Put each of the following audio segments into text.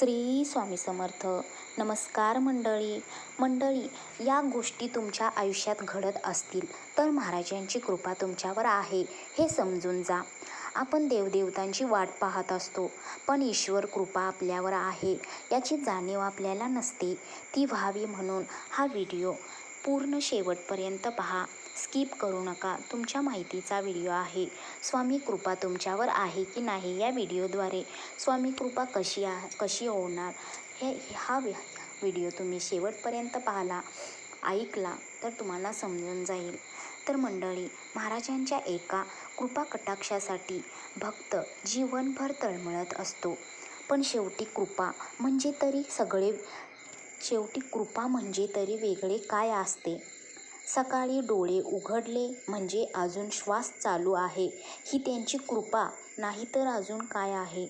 श्री स्वामी समर्थ. नमस्कार मंडळी, या गोष्टी तुमच्या आयुष्यात घडत असतील तर महाराजांची कृपा तुमच्यावर आहे हे समजून जा. आपण देवदेवतांची वाट पाहत असतो, पण ईश्वर कृपा आपल्यावर आहे याची जाणीव आपल्याला नसते. ती व्हावी म्हणून हा व्हिडिओ पूर्ण शेवटपर्यंत पहा, स्किप करू नका. तुमच्या माहितीचा व्हिडिओ आहे. स्वामी कृपा तुमच्यावर आहे की नाही या व्हिडिओद्वारे स्वामी कृपा कशी होणार हा व्हिडिओ तुम्ही शेवटपर्यंत ऐकला तर तुम्हाला समजून जाईल. तर मंडळी, महाराजांच्या एका कृपा कटाक्षासाठी भक्त जीवनभर तळमळत असतो. पण शेवटी कृपा म्हणजे तरी वेगळे काय असते? सकाळी डोळे उघडले म्हणजे अजून श्वास चालू आहे ही त्यांची कृपा नाही तर अजून काय आहे?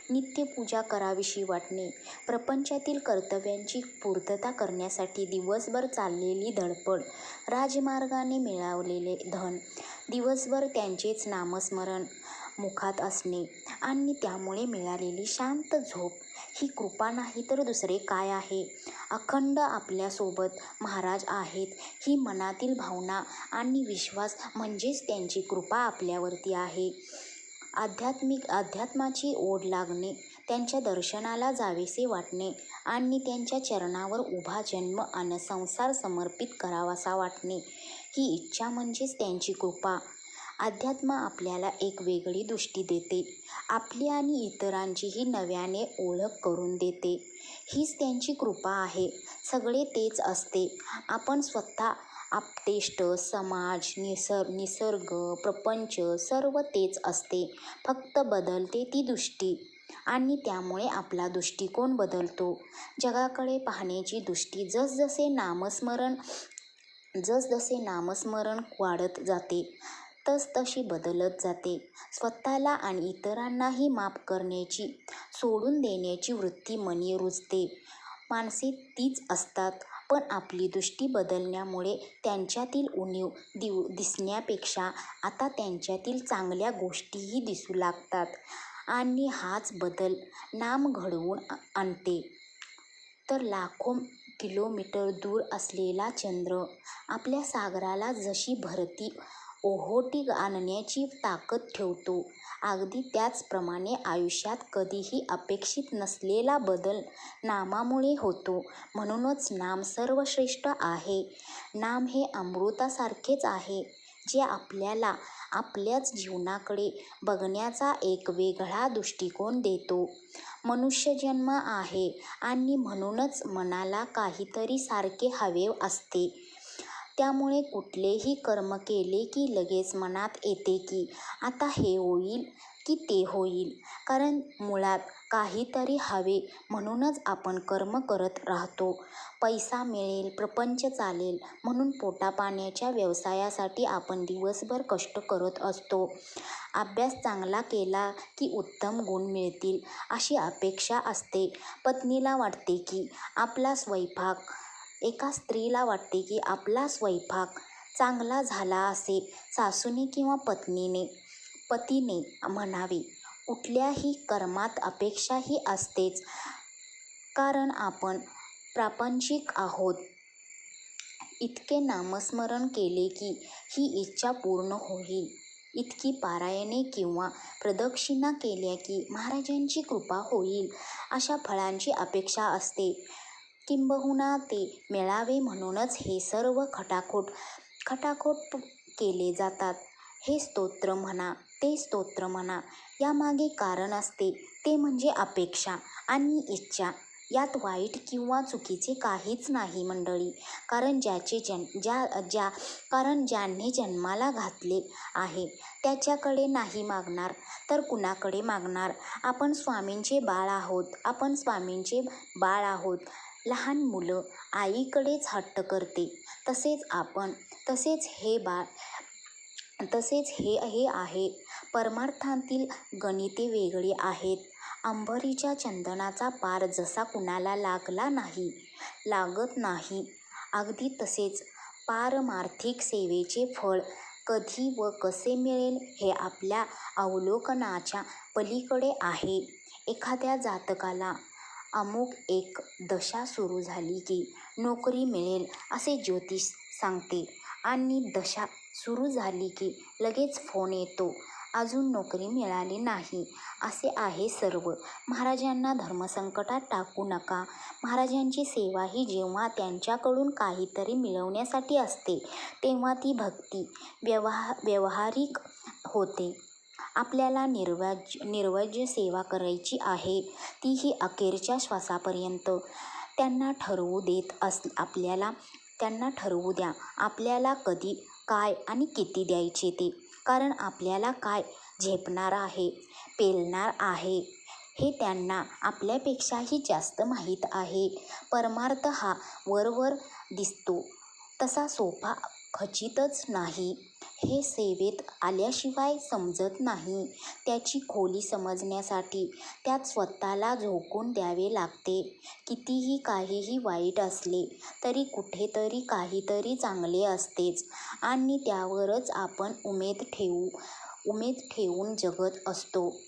नित्यपूजा करावीशी वाटणे, प्रपंचातील कर्तव्यांची पूर्तता करण्यासाठी दिवसभर चाललेली धडपड, राजमार्गाने मिळवलेले धन, दिवसभर त्यांचेच नामस्मरण मुखात असणे आणि त्यामुळे मिळालेली शांत झोप ही कृपा नाही तर दुसरे काय आहे? अखंड आपल्यासोबत महाराज आहेत ही मनातील भावना आणि विश्वास म्हणजेच त्यांची कृपा आपल्यावरती आहे. अध्यात्माची ओढ लागणे, त्यांच्या दर्शनाला जावेसे वाटणे आणि त्यांच्या चरणावर उभा जन्म आणि संसार समर्पित करावासा वाटणे ही इच्छा म्हणजेच त्यांची कृपा. अध्यात्म आपल्याला एक वेगळी दृष्टी देते, आपली आणि इतरांचीही नव्याने ओळख करून देते. हीच त्यांची कृपा आहे. सगळे तेच असते. आपण स्वतः, आपतेष्ट, समाज, निसर्ग, प्रपंच सर्व तेच असते. फक्त बदलते ती दृष्टी आणि त्यामुळे आपला दृष्टिकोन बदलतो. जगाकडे पाहण्याची दृष्टी जसजसे नामस्मरण वाढत जाते तशी बदलत जाते. स्वतःला आणि इतरांनाही माफ करण्याची, सोडून देण्याची वृत्ती मनी रुजते. माणसे तीच असतात, पण आपली दृष्टी बदलण्यामुळे त्यांच्यातील उणीव दिसण्यापेक्षा आता त्यांच्यातील चांगल्या गोष्टीही दिसू लागतात आणि हाच बदल नाम घडवून आणते. तर लाखो किलोमीटर दूर असलेला चंद्र आपल्या सागराला जशी भरती ओहोटी आणण्याची ताकद ठेवतो, अगदी त्याचप्रमाणे आयुष्यात कधीही अपेक्षित नसलेला बदल नामामुळे होतो. म्हणूनच नाम सर्वश्रेष्ठ आहे. नाम हे अमृतासारखेच आहे, जे आपल्याला आपल्याच जीवनाकडे बघण्याचा एक वेगळा दृष्टिकोन देतो. मनुष्यजन्म आहे आणि म्हणूनच मनाला काहीतरी सारखे हवे असते. त्यामुळे कुठलेही कर्म केले की लगेच मनात येते की आता हे होईल की ते होईल. कारण मुळात काहीतरी हवे म्हणूनच आपण कर्म करत राहतो. पैसा मिळेल, प्रपंच चालेल म्हणून पोटापाण्याच्या व्यवसायासाठी आपण दिवसभर कष्ट करत असतो. अभ्यास चांगला केला की उत्तम गुण मिळतील अशी अपेक्षा असते. पत्नीला वाटते की एका स्त्रीला वाटते की आपला स्वयंपाक चांगला झाला असे सासूने किंवा पतीने म्हणावे. कुठल्याही कर्मात अपेक्षा ही असतेच, कारण आपण प्रापंचिक आहोत. इतके नामस्मरण केले की ही इच्छा पूर्ण होईल, इतकी पारायणे किंवा प्रदक्षिणा केल्या की महाराजांची कृपा होईल अशा फळांची अपेक्षा असते. किंबहुना ते मिळावे म्हणूनच हे सर्व खटाखोट केले जातात. हे स्तोत्र म्हणा, ते स्तोत्र म्हणा, यामागे कारण असते, ते म्हणजे अपेक्षा आणि इच्छा. यात वाईट किंवा चुकीचे काहीच नाही मंडळी. कारण ज्याने जन्माला घातले आहे त्याच्याकडे नाही मागणार तर कुणाकडे मागणार? आपण स्वामींचे बाळ आहोत. लहान मुलं आईकडेच हट्ट करते, तसेच हे आहे. परमार्थातील गणिते वेगळी आहेत. अंबरीच्या चंदनाचा पार जसा कुणाला लागत नाही, अगदी तसेच पारमार्थिक सेवेचे फळ कधी व कसे मिळेल हे आपल्या अवलोकनाच्या पलीकडे आहे. एखाद्या जातकाला अमुक एक दशा सुरू झाली की नोकरी मिळेल असे ज्योतिष सांगते आणि दशा सुरू झाली की लगेच फोन येतो अजून नोकरी मिळाली नाही. असे आहे सर्व. महाराजांना धर्मसंकटात टाकू नका. महाराजांची सेवा ही जेव्हा त्यांच्याकडून काहीतरी मिळवण्यासाठी असते तेव्हा ती भक्ती व्यावहारिक होते. आपल्याला निर्वज्य सेवा करायची आहे, तीही अखेरच्या श्वासापर्यंत. त्यांना ठरवू द्या आपल्याला कधी, काय आणि किती द्यायचे ते. कारण आपल्याला काय झेपणार आहे, पेलणार आहे हे त्यांना आपल्यापेक्षाही जास्त माहीत आहे. परमार्थ हा वरवर दिसतो तसा सोपा खचितच नाही. हे सेवेत आल्याशिवाय समजत नाही. त्याची खोली समजण्यासाठी त्यात स्वतःला झोकून द्यावे लागते. कितीही काहीही वाईट असले तरी कुठेतरी काहीतरी चांगले असतेच आणि त्यावरच आपण उमेद ठेवून जगत असतो.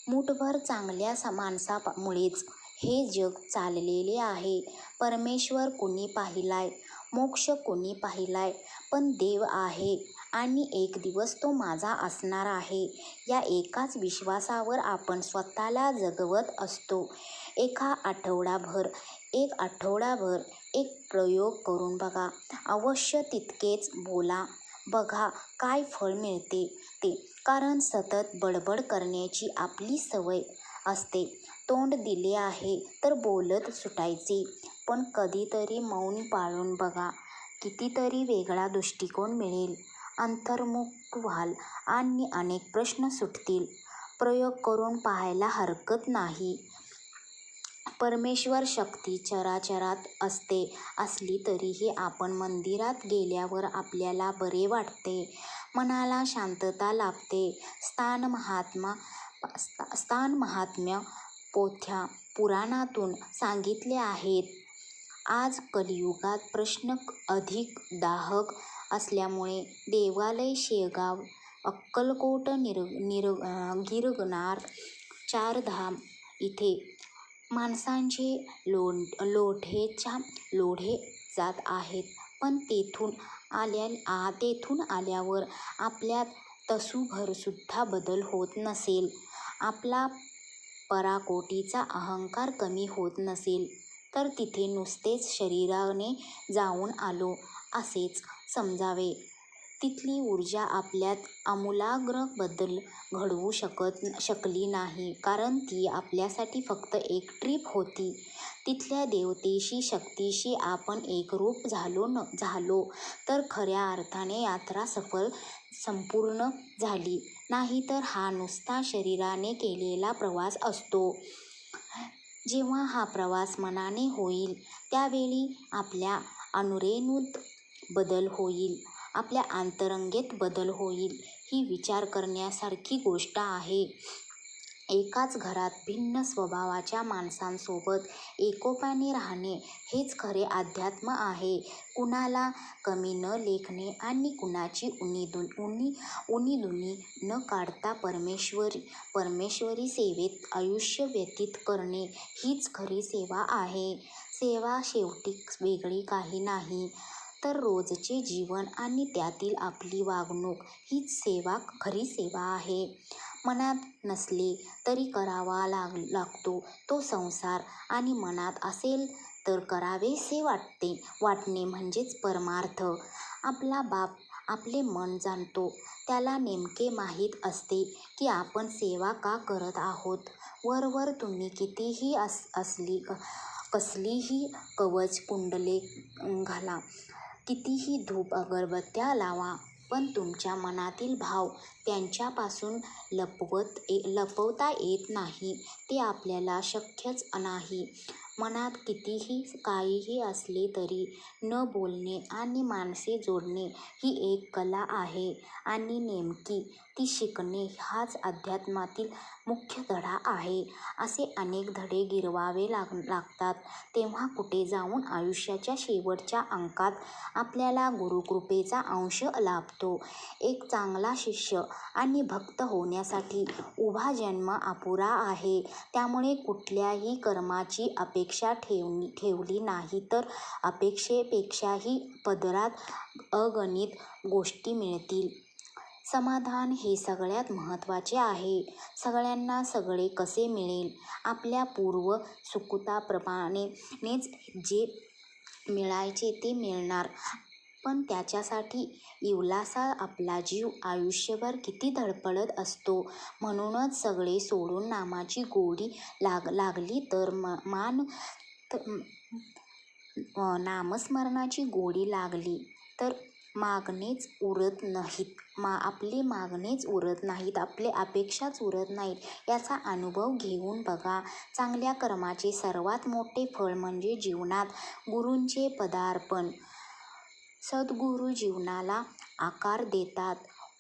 मूठभर चांगल्या माणसामुळेच हे जग चाललेले आहे. परमेश्वर कुणी पाहिलाय, मोक्ष कुणी पाहिलाय, पण देव आहे आणि एक दिवस तो माझा असणार आहे या एकाच विश्वासावर आपण स्वतःला जगवत असतो. एक आठवडाभर एक प्रयोग करून बघा. अवश्य तितकेच बोला. बघा काय फळ मिळते ते. कारण सतत बडबड करण्याची आपली सवय असते. तोंड दिले आहे तर बोलत सुटायचे. पण कधीतरी मौन पाळून बघा. कितीतरी वेगळा दृष्टिकोन मिळेल. अंतर्मुख व्हाल आणि अनेक प्रश्न सुटतील. प्रयोग करून पाहायला हरकत नाही. परमेश्वर शक्ती चराचरात असली तरीही आपण मंदिरात गेल्यावर आपल्याला बरे वाटते. मनाला शांतता लाभते. स्थानमहात्म्य पोथ्या पुराणातून सांगितले आहेत. आज कलियुगात प्रश्न अधिक दाहक असल्यामुळे देवालय, शेगाव, अक्कलकोट, गिरनार, चारधाम इथे माणसांचे लोढे जात आहेत. पण तेथून आल्यावर आपल्यात तसूभरसुद्धा बदल होत नसेल, आपला पराकोटीचा अहंकार कमी होत नसेल, तर तिथे नुसतेच शरीराने जाऊन आलो असेच समजावे. तिथली ऊर्जा आपल्यात आमूलाग्र बदल घडवू शकली नाही. कारण ती आपल्यासाठी फक्त एक ट्रिप होती. तिथल्या देवतेशी, शक्तीशी आपण एकरूप झालो तर खऱ्या अर्थाने यात्रा संपूर्ण झाली. नाहीतर हा नुसता शरीराने केलेला प्रवास असतो. जेव्हा हा प्रवास मनाने होईल त्यावेळी आपल्या अनुरेणूत बदल होईल, आपल्या अंतरंगेत बदल होईल. ही विचार करण्यासारखी गोष्ट आहे. एकाच घरात भिन्न स्वभावाच्या माणसांसोबत एकोप्याने राहणे हेच खरे अध्यात्म आहे. कुणाला कमी न लेखणे आणि कुणाची उणीधुणी न काढता परमेश्वरी सेवेत आयुष्य व्यतीत करणे हीच खरी सेवा आहे. सेवा शेवटी वेगळी काही नाही तर रोजचे जीवन आणि त्यातील आपली वागणूक हीच खरी सेवा आहे. मनात नसले तरी करावा लागतो तो संसार आणि मनात असेल तर करावेसे वाटणे म्हणजेच परमार्थ. आपला बाप आपले मन जाणतो. त्याला नेमके माहीत असते की आपण सेवा का करत आहोत. वरवर तुम्ही कितीही कसलीही कवच कुंडले घाला, कितीही धूप अगरबत्त्या लावा, पण तुमच्या मनातील भाव त्यांच्यापासून लपवता येत नाही. ते आपल्याला शक्यच नाही. मनात कितीही काहीही असले तरी न बोलणे आणि माणसे जोडणे ही एक कला आहे आणि नेमकी ती शिकणे हाच अध्यात्मातील मुख्य धडा आहे. असे अनेक धडे गिरवावे लागतात तेव्हा कुठे जाऊन आयुष्याच्या शेवटच्या अंकात आपल्याला गुरुकृपेचा अंश लाभतो. एक चांगला शिष्य आणि भक्त होण्यासाठी उभा जन्म अपुरा आहे. त्यामुळे कुठल्याही कर्माची अपेक्षा ठेवली नाही तर अपेक्षेपेक्षाही पदरात अगणित गोष्टी मिळतील. समाधान हे सगळ्यात महत्त्वाचे आहे. सगळ्यांना सगळे कसे मिळेल? आपल्या पूर्व सुकृताप्रमाणेच जे मिळायचे ते मिळणार, पण त्याच्यासाठी इवलासा आपला जीव आयुष्यभर किती धडपडत असतो. म्हणूनच सगळे सोडून नामाची गोडी लागली तर नामस्मरणाची गोडी लागली तर मागणेच उरत नाहीत. आपले मागणेच उरत नाहीत, आपले अपेक्षाच उरत नाहीत. याचा अनुभव घेऊन बघा. चांगल्या कर्माचे सर्वात मोठे फळ म्हणजे जीवनात गुरूंचे पदार्पण. सद्गुरू जीवनाला आकार देतात.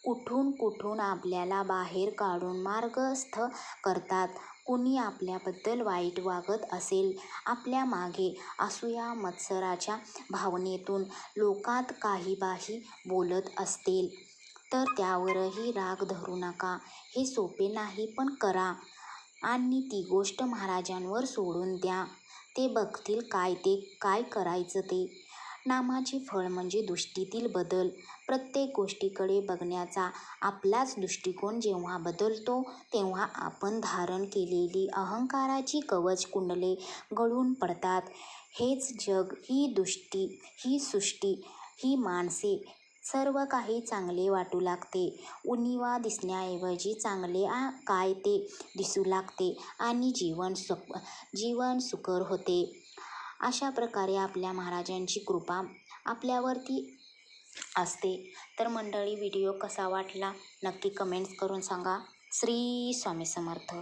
कुठून कुठून आपल्याला बाहेर काढून मार्गस्थ करतात. कुणी आपल्याबद्दल वाईट वागत असेल, आपल्या मागे असूया मत्सराच्या भावनेतून लोकात काहीबाही बोलत असतील तर त्यावरही राग धरू नका. हे सोपे नाही, पण करा आणि ती गोष्ट महाराजांवर सोडून द्या. ते बघतील काय करायचं ते. नामाचे फळ म्हणजे दृष्टीतील बदल. प्रत्येक गोष्टीकडे बघण्याचा आपलाच दृष्टिकोन जेव्हा बदलतो तेव्हा आपण धारण केलेली अहंकाराची कवच कुंडले गळून पडतात. हेच जग, ही दृष्टी, ही सृष्टी, ही माणसे, सर्व काही चांगले वाटू लागते. उणिवा दिसण्याऐवजी चांगले काय ते दिसू लागते आणि जीवन सुकर होते. अशा प्रकारे आपल्या महाराजांची कृपा आपल्यावरती असते. तर मंडळी, व्हिडिओ कसा वाटला नक्की कमेंट्स करून सांगा. श्री स्वामी समर्थ.